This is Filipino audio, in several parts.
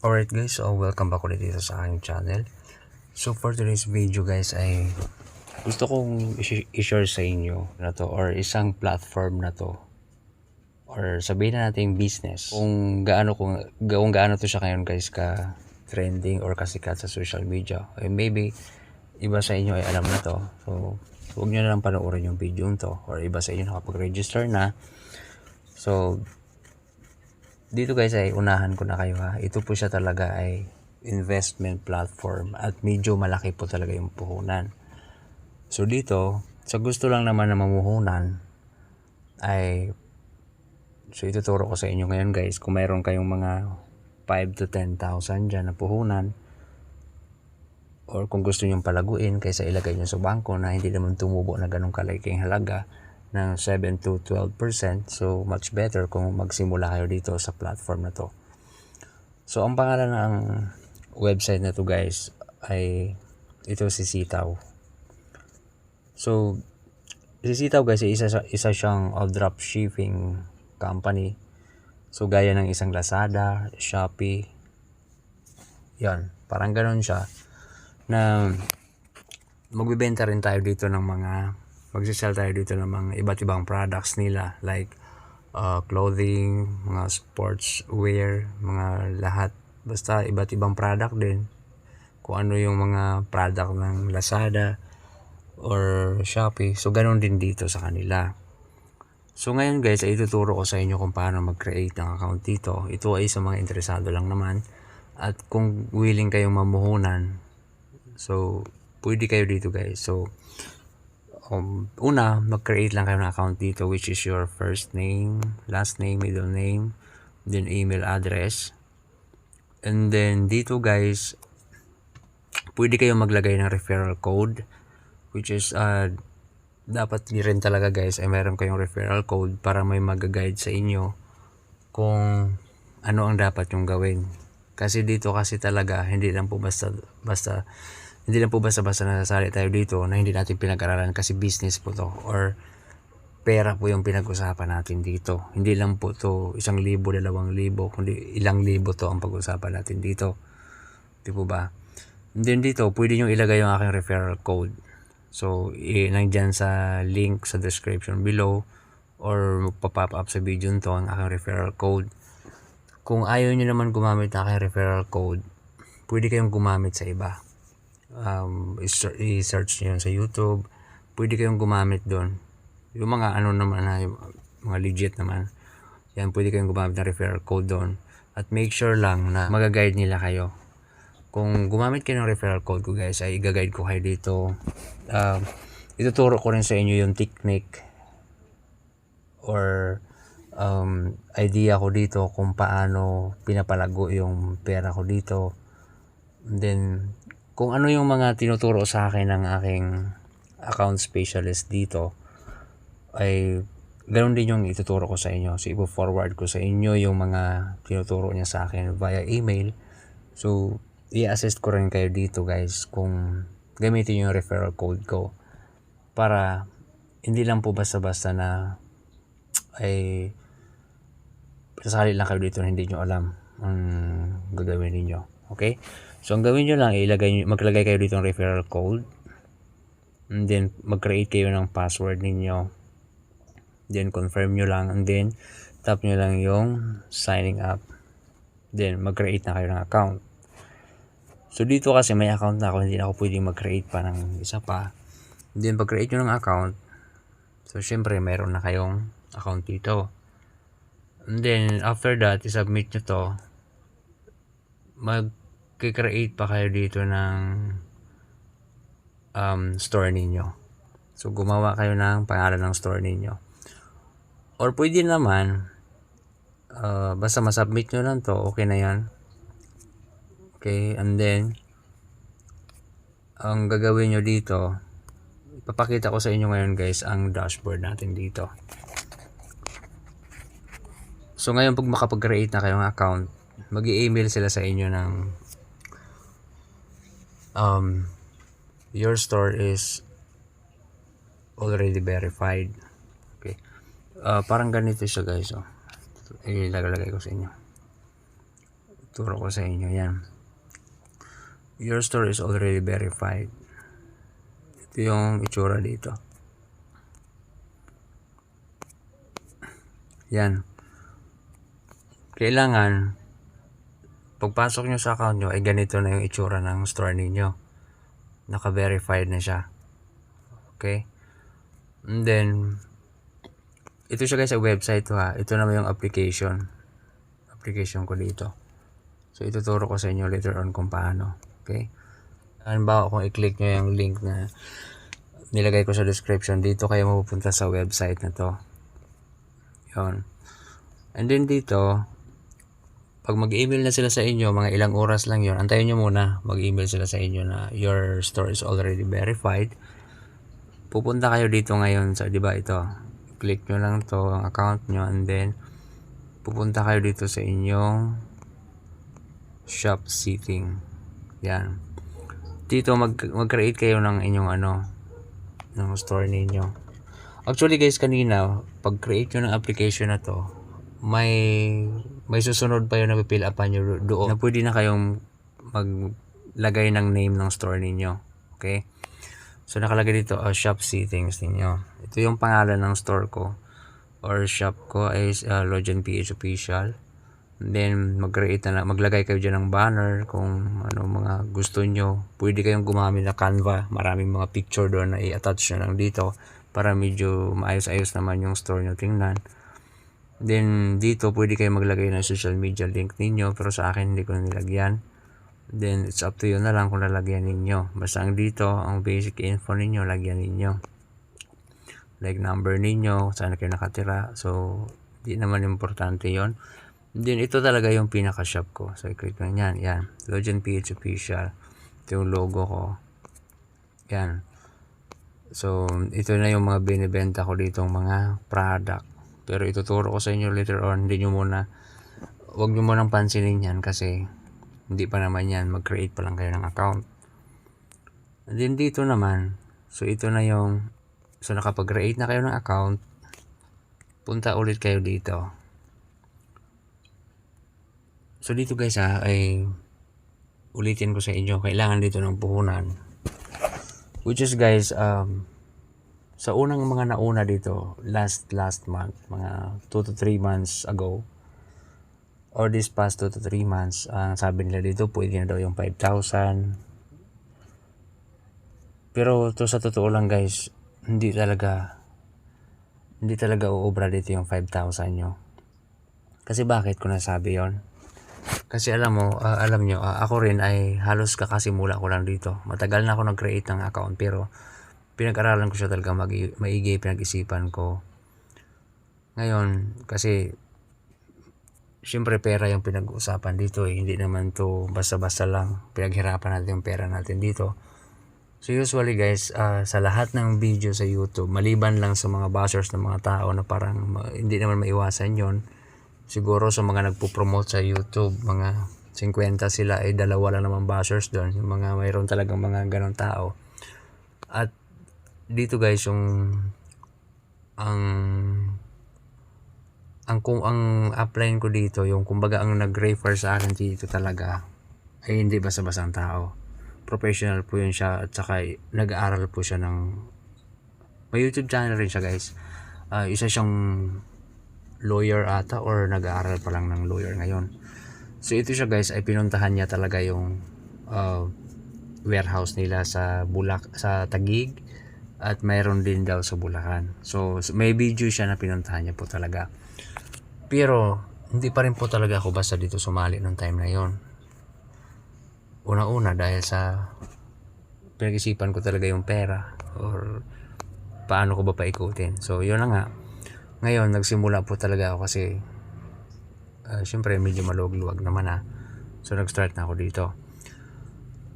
Alright guys, so welcome back ulit dito sa aking channel. So for today's video guys ay gusto kong i-share sa inyo na to or isang platform na to or sabihin na natin business kung gaano to siya ngayon guys ka trending or kasikat sa social media. Maybe iba sa inyo ay alam na to, so huwag nyo na lang panoorin yung video to, or iba sa inyo nakapag-register na. So dito guys ay unahan ko na kayo ha. Ito po siya talaga ay investment platform at medyo malaki po talaga yung puhunan. So dito, sa gusto lang naman na mamuhunan ay so ituturo ko sa inyo ngayon guys kung mayroon kayong mga 5 to 10,000 dyan na puhunan, or kung gusto nyong palaguin kaysa ilagay nyo sa bangko na hindi naman tumubo na ganun kalaking halaga ng 7 to 12%. So much better kung magsimula kayo dito sa platform na to. So ang pangalan ng website na to guys ay ito si Sitaw. So si Sitaw guys ay isa siyang dropshipping company. So gaya ng isang Lazada, Shopee, yan, parang ganun siya na magbibenta rin tayo dito ng magsisell tayo dito ng mga iba't ibang products nila like clothing, mga sportswear, mga lahat, basta iba't ibang product din. Kung ano yung mga product ng Lazada or Shopee, so ganun din dito sa kanila. So ngayon guys ay ituturo ko sa inyo kung paano mag-create ng account dito. Ito ay sa mga interesado lang naman, at kung willing kayong mamuhunan, so pwede kayo dito guys. So una, mag-create lang kayo ng account dito, which is your first name, last name, middle name, then email address. And then dito guys, pwede kayong maglagay ng referral code, which is dapat rin talaga guys ay meron kayong referral code para may mag-guide sa inyo kung ano ang dapat yung gawin. Kasi dito kasi talaga hindi lang po basta nasasali tayo dito na hindi natin pinag-aralan, kasi business po to or pera po yung pinag-usapan natin dito. Hindi lang po to 1,000, 2,000, kundi ilang libo to ang pag-usapan natin dito. Di po ba? And then dito, pwede nyo ilagay yung aking referral code. So, nandyan sa link sa description below or magpa-pop up sa video nito ang aking referral code. Kung ayaw nyo naman gumamit ng aking referral code, pwede kayong gumamit sa iba. I-search nyo sa YouTube, pwede kayong gumamit doon yung mga ano naman na yung mga legit naman, yan, pwede kayong gumamit ng referral code doon. At make sure lang na mag-guide nila kayo. Kung gumamit kayo ng referral code ko guys ay i-guide ko kayo dito. Ituturo ko rin sa inyo yung technique or idea ko dito kung paano pinapalago yung pera ko dito. And then kung ano yung mga tinuturo sa akin ng aking account specialist dito ay ganoon din yung ituturo ko sa inyo. So ipo-forward ko sa inyo yung mga tinuturo niya sa akin via email. So i-assist ko rin kayo dito guys kung gamitin yung referral code ko, para hindi lang po basta-basta na ay sasali lang kayo dito na hindi nyo alam ang gagawin ninyo. Okay? So ang gawin nyo lang, maglagay kayo dito ng referral code, and then mag-create kayo ng password ninyo, then confirm nyo lang, and then tap nyo lang yung signing up, then mag-create na kayo ng account. So dito kasi may account na ako, hindi na ako pwedeng mag-create pa ng isa pa. And then pag-create nyo ng account, so syempre mayroon na kayong account dito. And then after that, i-submit nyo to, mag-create pa kayo dito ng store ninyo. So gumawa kayo ng pangalan ng store ninyo, or pwede naman basta masubmit nyo lang to, okay na yan. Okay, and then ang gagawin nyo dito, ipapakita ko sa inyo ngayon guys ang dashboard natin dito. So ngayon pag makapag-create na kayong account, mag-i-email sila sa inyo ng your store is already verified. Okay, parang ganito siya guys. Ilalagay ko sa inyo. Turo ko sa inyo yan. Your store is already verified. Ito yung itsura dito. Yan. Kailangan pagpasok nyo sa account nyo ay ganito na yung itsura ng store ninyo. Naka-verified na siya. Okay? And then ito siya guys sa website to ha. Ito naman yung application ko dito. So ituturo ko sa inyo later on kung paano. Okay? Halimbawa kung i-click nyo yung link na nilagay ko sa description, dito kayo mapupunta sa website na to. Yun. And then dito, pag mag-email na sila sa inyo, mga ilang oras lang yun, antayin nyo muna, mag-email sila sa inyo na your store is already verified. Pupunta kayo dito ngayon sa, di ba ito, click nyo lang to ang account nyo, and then pupunta kayo dito sa inyong shop setting. Yan. Dito mag-create kayo ng inyong ng store ninyo. Actually guys, kanina pag create nyo ng application na to, may susunod pa yun na pipill upan nyo doon na pwede na kayong maglagay ng name ng store ninyo. Okay? So nakalagay dito shop settings ninyo. Ito yung pangalan ng store ko or shop ko is Lojan PH Official. Then maglagay kayo dyan ng banner kung ano mga gusto nyo. Pwede kayong gumamit na Canva. Maraming mga picture doon na i-attach nyo lang dito para medyo maayos-ayos naman yung store nyo tingnan. Then dito pwede kayong maglagay ng social media link ninyo, pero sa akin hindi ko na nilagyan. Then it's up to you na lang kung lalagyan ninyo. Basta ang dito, ang basic info ninyo, lagyan ninyo. Like number ninyo, saan kayo nakatira. So di naman importante yon. Then ito talaga yung pinaka-shop ko. So i-click lang yan. Yan. Lojan PH Official. Ito yung logo ko. Yan. So ito na yung mga binibenta ko ditong mga product. Pero ituturo ko sa inyo later on. Huwag nyo munang pansinin yan kasi hindi pa naman yan. Mag-create pa lang kayo ng account. And then dito naman. So ito na yung. So nakapag-create na kayo ng account. Punta ulit kayo dito. So dito guys ay ulitin ko sa inyo, kailangan dito ng puhunan. Which is guys, sa unang mga nauna dito, last month, mga 2 to 3 months ago, or this past 2 to 3 months, sabi nila dito, pwede na daw yung 5,000. Pero to sa totoo lang guys, hindi talaga uubra dito yung 5,000 nyo. Kasi bakit ko nasabi yon? Kasi alam nyo, ako rin ay halos kakasimula ko lang dito. Matagal na ako nag-create ng account pero pinag-aralan ko siya talaga maigi, pinag-isipan ko. Ngayon, kasi syempre pera yung pinag-uusapan dito eh. Hindi naman to basta-basta lang. Pinaghirapan natin yung pera natin dito. So usually guys, sa lahat ng video sa YouTube, maliban lang sa mga bashers ng mga tao na parang hindi naman maiwasan yon. Siguro sa mga nagpo-promote sa YouTube, mga 50 sila ay dalawa lang naman bashers doon. Yung mga mayroon talagang mga ganong tao. At dito guys, yung ang upline ko dito, yung kumbaga ang nag-refer sa akin dito talaga ay hindi basta-bastang tao. Professional po yun siya at saka nag-aaral po siya ng may YouTube channel rin siya guys. Isa siyang lawyer ata or nag-aaral pa lang ng lawyer ngayon. So ito siya guys ay pinuntahan niya talaga yung warehouse nila sa Taguig at mayroon din daw sa Bulacan. So may video siya na pinuntahan niya po talaga. Pero hindi pa rin po talaga ako basta dito sumali nung time na yon. Una-una dahil sa pinag-isipan ko talaga yung pera or paano ko ba paikutin. So yun na nga. Ngayon, nagsimula po talaga ako kasi syempre medyo maluwag-luwag naman So, nag-start na ako dito.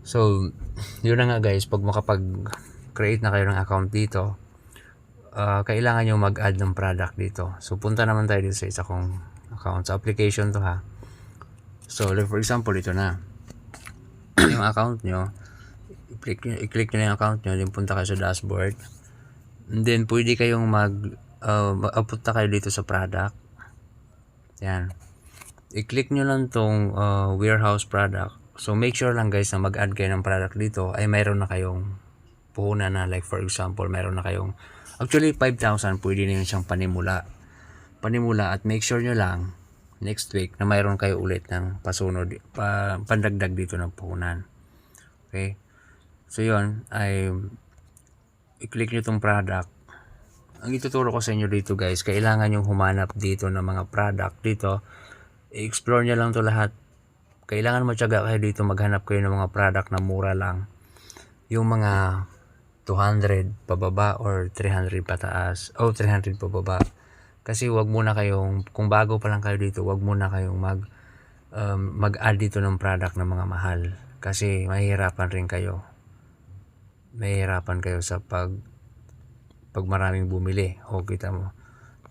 So, yun na nga guys, pag makapag-create na kayo ng account dito, kailangan nyo mag-add ng product dito. So, punta naman tayo dito sa isa kong account. Sa application to ha. So, like for example, ito na. Yung account nyo, i-click nyo na yung account nyo, then punta kayo sa dashboard. And then, pwede kayong punta kayo dito sa product. Yan. i-click nyo lang tong warehouse product. So make sure lang guys na mag-add kayo ng product dito ay mayroon na kayong puhunan na, like for example mayroon na kayong actually 5,000, pwede na yun siyang panimula at make sure nyo lang next week na mayroon kayo ulit ng pasunod pandagdag dito ng puhunan. Okay, so yun ay i-click nyo tong product. Ang ituturo ko sa inyo dito guys, kailangan yung humanap dito ng mga product dito. I-explore nyo lang to lahat. Kailangan matyaga kayo dito, maghanap kayo ng mga product na mura lang. Yung mga 200 pababa or 300 pataas o 300 pababa. Kasi wag muna kayong, kung bago pa lang kayo dito, wag muna kayong mag-add dito ng product na mga mahal. Kasi mahihirapan rin kayo. Mahihirapan kayo sa pag maraming bumili. O kita mo.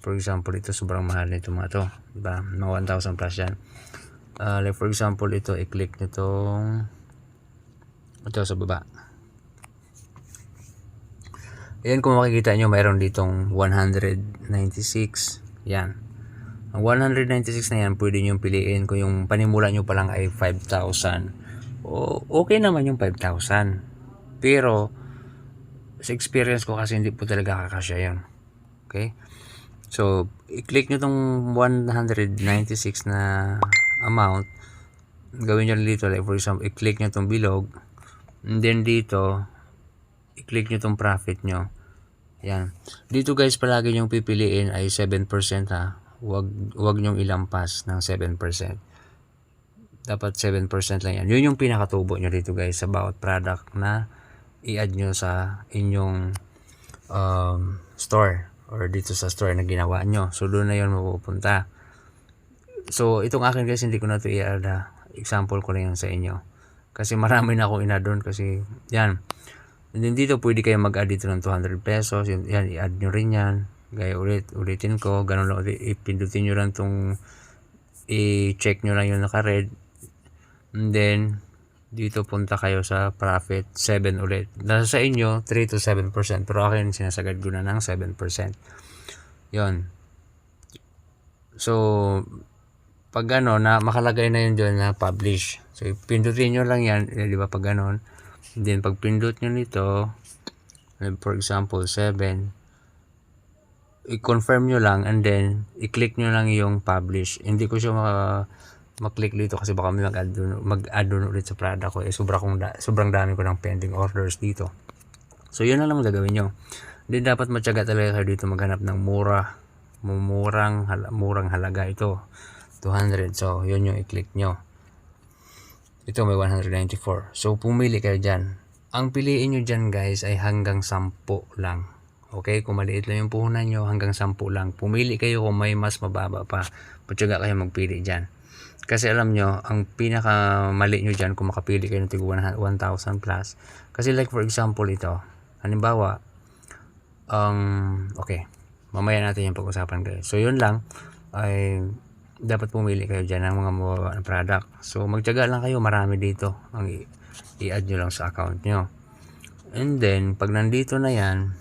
For example, ito sobrang mahal nito mga to. Diba? Mga 1,000 plus yan. Like for example, ito, i-click nyo tong ito sa baba. Ayan, kung makikita nyo, mayroon ditong 196. Yan. Ang 196 na yan, pwede nyo piliin kung yung panimula nyo pa lang ay 5,000. Okay naman yung 5,000. Pero, sa experience ko kasi hindi po talaga kakasya yun. Okay? So, i-click nyo tong 196 na amount. Gawin nyo dito, like for example, i-click nyo tong bilog. And then dito, i-click nyo tong profit nyo. Yan. Dito guys, palagi nyong pipiliin ay 7% ha. Wag nyong ilampas ng 7%. Dapat 7% lang yan. Yun yung pinakatubo nyo dito guys sa bawat product na i-add nyo sa inyong store or dito sa store na ginawa nyo. So doon na yun mapupunta. So itong akin guys, hindi ko na ito i-add ha. Example ko lang yan sa inyo. Kasi marami na akong in-add doon kasi yan. And then dito pwede kayo mag-add dito ng 200 pesos. Yan, i-add nyo rin yan. Gaya ulitin ko. Ganun lang ulit. Ipindutin nyo lang itong i-check nyo lang yung naka-red. And then dito punta kayo sa profit 7 ulit. Nasa sa inyo 3 to 7%. Pero akin sinasagad ko na ng 7%. Yon. So pag gano'n na makalagay na yun doon na publish. So pindutin nyo lang yan. Di ba pag gano'n. Then pag pindot nyo nito, for example 7, i-confirm nyo lang and then i-click nyo lang yung publish. Hindi ko siya mag-click dito kasi baka mag-add doon ulit sa product ko. Sobrang dami ko ng pending orders dito. So yun na lang gagawin nyo. Then dapat matyaga talaga kayo dito maghanap ng murang halaga ito. 200. So yun yung i-click nyo. Ito may 194. So pumili kayo dyan. Ang piliin nyo dyan guys ay hanggang 10 lang. Okay? Kung maliit lang yung puhunan nyo, hanggang 10 lang. Pumili kayo kung may mas mababa pa. Patyaga kayo magpili dyan. Kasi alam nyo, ang pinaka mali nyo dyan kung makapili kayo ng 1,000 plus. Kasi like for example ito. Halimbawa, okay. Mamaya natin yung pag-usapan guys. So yun lang ay dapat pumili kayo dyan ng mga mababa na product. So magtiyaga lang kayo, marami dito ang i-add nyo lang sa account nyo. And then pag nandito na yan,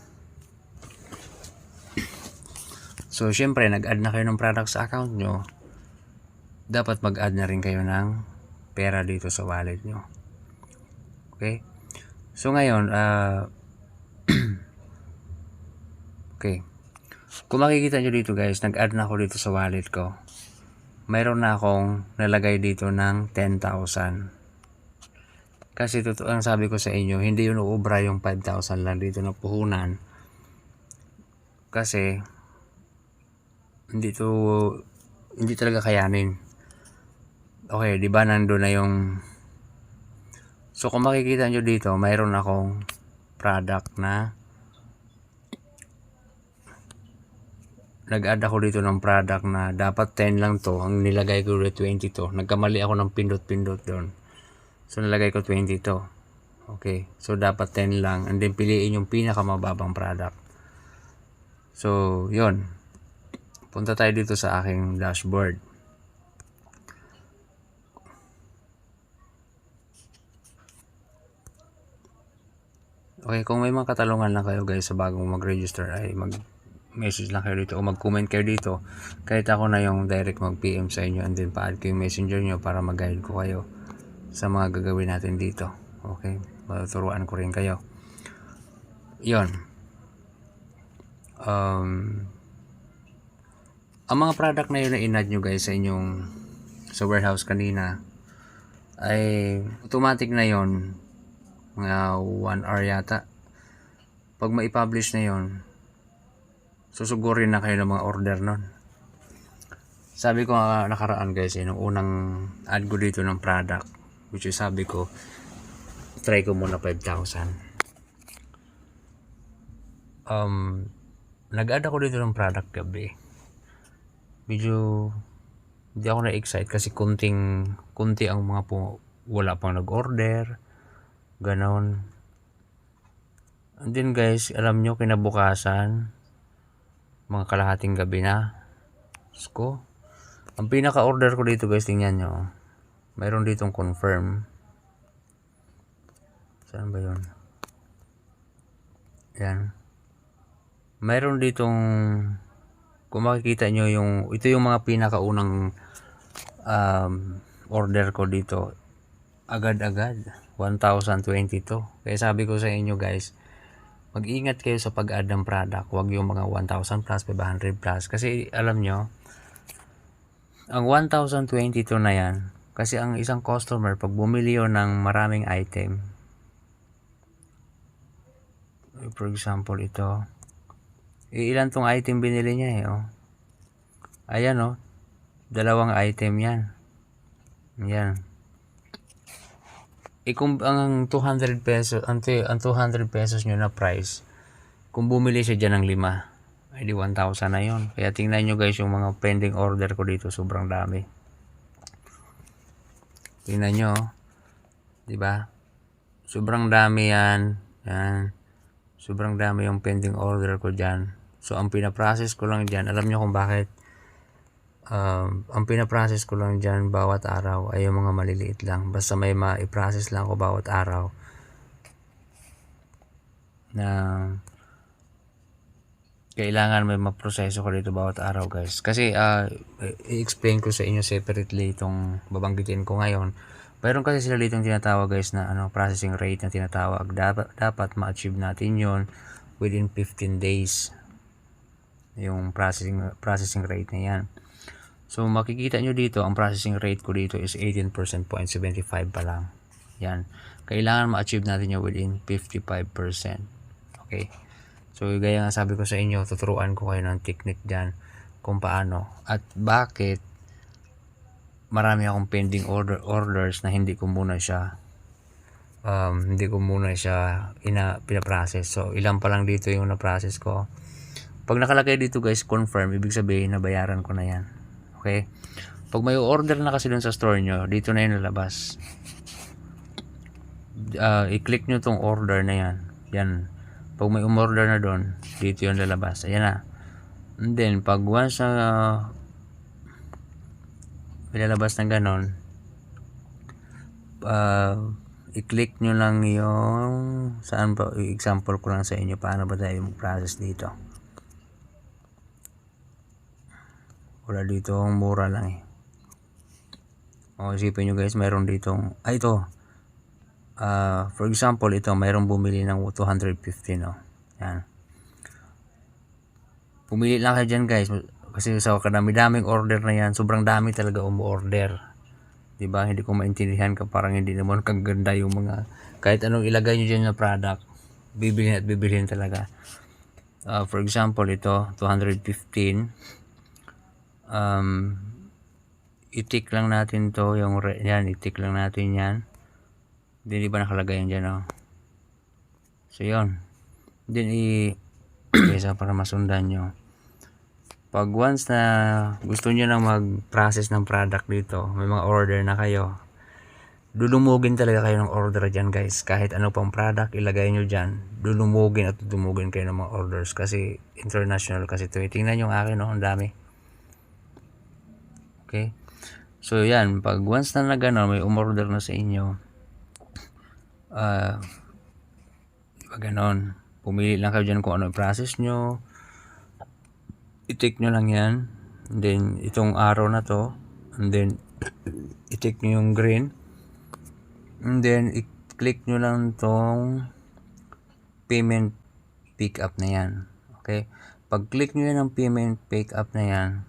so syempre nag-add na kayo ng product sa account nyo, dapat mag-add na rin kayo ng pera dito sa wallet nyo. Okay, so ngayon okay, kung makikita nyo dito guys, nag-add na ako dito sa wallet ko. Mayroon na akong nalagay dito ng 10,000. Kasi totoo ang sabi ko sa inyo, hindi yun uubra yung 5,000 lang dito na puhunan. Kasi hindi talaga kayanin. Okay, di ba nandoon na yung... So kung makikita nyo dito, mayroon akong product na nag-add ako dito ng product na dapat 10 lang to. Ang nilagay ko ulit 20 to. Nagkamali ako ng pindot-pindot doon. So nilagay ko 20 to. Okay. So dapat 10 lang. And then piliin yung pinakamababang product. So yon. Punta tayo dito sa aking dashboard. Okay. Kung may mga katanungan lang kayo guys sa bagong mag-register ay message lang kayo dito o mag-comment kayo dito. Kahit ako na yung direct mag-PM sa inyo, and then pa-add ko yung messenger nyo para mag-guide ko kayo sa mga gagawin natin dito. Okay? Matuturuan ko rin kayo. Yon. Ang mga product na yun na in-add nyo guys sa warehouse kanina ay automatic na yon, mga 1 hour yata. Pag ma-publish na yon, susugurin na kayo ng mga order nun. Sabi ko nakaraan guys, nung unang add ko dito ng product, which is sabi ko try ko muna 5,000. Nag-add ako dito ng product gabi. Medyo hindi ako na-excite kasi kunti ang mga wala pang nag-order, ganon. And then guys, alam nyo, kinabukasan, mga kalahating gabi na, sko, ang pinaka-order ko dito guys, tingnan nyo, mayroon ditong confirm. Saan ba yun? Yan. Mayroon ditong, kung makikita nyo, ito yung mga pinakaunang order ko dito. Agad-agad, 1,022. Kaya sabi ko sa inyo guys, mag-ingat kayo sa pag-add ng product. Huwag yung mga 1,000 plus, 500 plus. Kasi alam nyo, ang 1,022 na yan, kasi ang isang customer, pag bumili yun ng maraming item, for example ito, ilan tong item binili niya oh. Ayan oh, 2 item yan. Yan. Kung ang 200 pesos, ang 200 pesos nyo na price, kung bumili siya dyan ng 5, ay di 1,000 na yon. Kaya tingnan nyo guys yung mga pending order ko dito, sobrang dami. Tingnan nyo, di ba? Sobrang dami yan. Yan. Sobrang dami yung pending order ko dyan. So ang pinaprocess ko lang dyan, alam nyo kung bakit? Ang pinaprocess ko lang dyan bawat araw ay yung mga maliliit lang. Basta may ma-process lang ako bawat araw na kailangan may maproseso ko dito bawat araw guys. Kasi i-explain ko sa inyo separately itong babanggitin ko ngayon. Mayroon kasi sila ditong tinatawag guys na processing rate na tinatawag. Dapat ma-achieve natin yon within 15 days. Yung processing rate na yan. So makikita nyo dito, ang processing rate ko dito is 18.75 pa lang. Yan. Kailangan ma-achieve natin yung within 55%. Okay. So gaya nga sabi ko sa inyo, tuturuan ko kayo ng technique dyan kung paano. At bakit marami akong pending orders na hindi ko muna siya pinaprocess. So ilan pa lang dito yung na-process ko. Pag nakalagay dito guys, confirm, ibig sabihin nabayaran ko na yan. Okay? Pag may order na kasi dun sa store nyo, dito na yung lalabas. I-click nyo tong order na yan. Yan. Pag may umorder na dun, dito yung lalabas. Ayan na. And then, pag once na ilalabas ng ganon, i-click nyo lang yung saan pa, example ko lang sa inyo paano ba tayo mag-process dito. Wala dito, mura lang eh. O isipin nyo guys, mayroon ditong ito, for example ito, mayroong bumili ng 250 no. Yan. Pumili lang kayo dyan guys, kasi sa kadami-daming order na yan, sobrang dami talaga umu-order. Diba? Hindi ko maintindihan ka, parang hindi naman kaganda yung mga, kahit anong ilagay nyo dyan na product, bibilhin at bibilhin talaga. For example ito, 215. I-tick lang natin to, yung yan, i-tick lang natin yan. Hindi ba nakalagay yan dyan, oh. So yun, then isa para masundan nyo. Pag once na gusto nyo na mag-process ng product dito, may mga order na kayo, dudumugin talaga kayo ng order dyan guys. Kahit ano pang product ilagay nyo dyan, dudumugin at dudumugin kayo ng mga orders kasi international kasi ito. Tingnan yung akin, oh, ang dami. Okay, so yan, pag once na nagano may umorder na sa inyo, diba ganon, pumili lang kayo dyan kung ano yung process nyo. i-tick nyo lang yan. And then, itong arrow na to. And then, i-tick nyo yung green. And then, i-click nyo lang tong payment pick up na yan. Okay? Pag click nyo yan ng payment pick up na yan,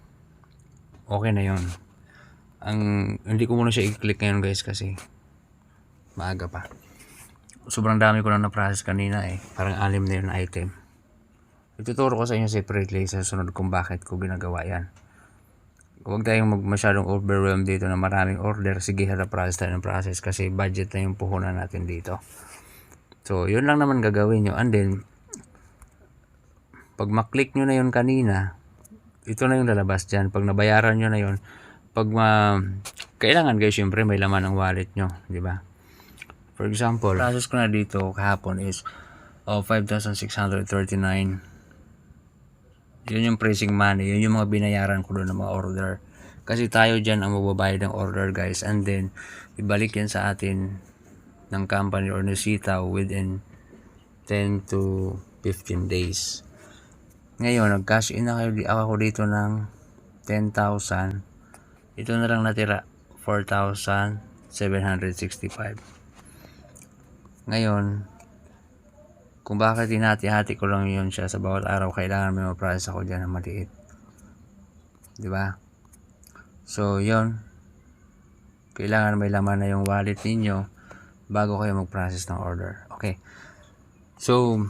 okay na yun. Hindi ko muna siya i-click ngayon guys kasi maaga pa. Sobrang dami ko na na-process kanina eh. Parang 6 na yun item. Ituturo ko sa inyo separately sa sunod kung bakit ko ginagawa yan. Huwag tayong masyadong overwhelmed dito na maraming order. Sige, process tayo ng process kasi budget na yung puhunan natin dito. So, yun lang naman gagawin nyo. And then, pag maklik nyo na yun kanina, ito na yung lalabas dyan. Pag nabayaran nyo na yun, kailangan guys, syempre may laman ang wallet nyo. Diba? For example, process ko na dito kahapon is 5,639. Yun yung pricing money. Yun yung mga binayaran ko doon ng mga order. Kasi tayo dyan ang magbabayad ng order guys. And then, ibalik yan sa atin ng company or ng sitaw within 10 to 15 days. Ngayon, nag-cash in na ako dito ng 10,000. Ito na lang natira, 4,765. Ngayon, kung bakit hinati-hati ko lang yun siya sa bawat araw, kailangan may ma-process ako dyan na maliit. Diba? So, yun. Kailangan may laman na yung wallet ninyo bago kayo mag-process ng order. Okay. So,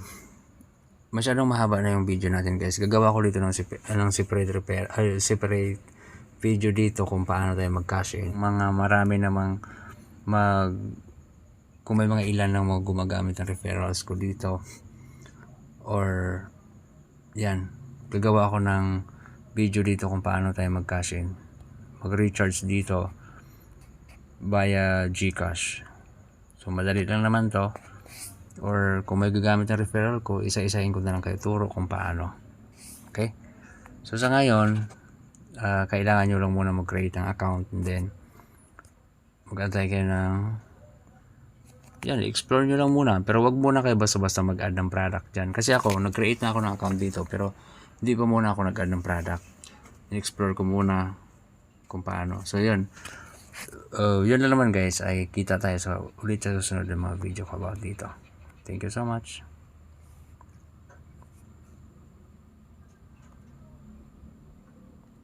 masyadong mahaba na yung video natin guys. Gagawa ko dito ng separate video dito kung paano tayo mag-cash in. Marami namang kung may mga ilan lang mga gumagamit ng referrals ko dito or yan, gagawa ako ng video dito kung paano tayo mag-cash in, mag-recharge dito via GCash. So madali lang naman to, or kung may gagamit ng referral ko, isa-isahin ko na lang kayo turo kung paano. Okay, so sa ngayon kailangan nyo lang muna mag-create ng account and then mag-antay kayo ng yan, explore nyo lang muna. Pero wag muna kayo basta-basta mag-add ng product dyan. Kasi ako, nag-create na ako ng account dito. Pero hindi pa muna ako nag-add ng product. In-explore ko muna kung paano. So yun. Yun na naman guys. Ay kita tayo ulit sa susunod ng mga video ko about dito. Thank you so much.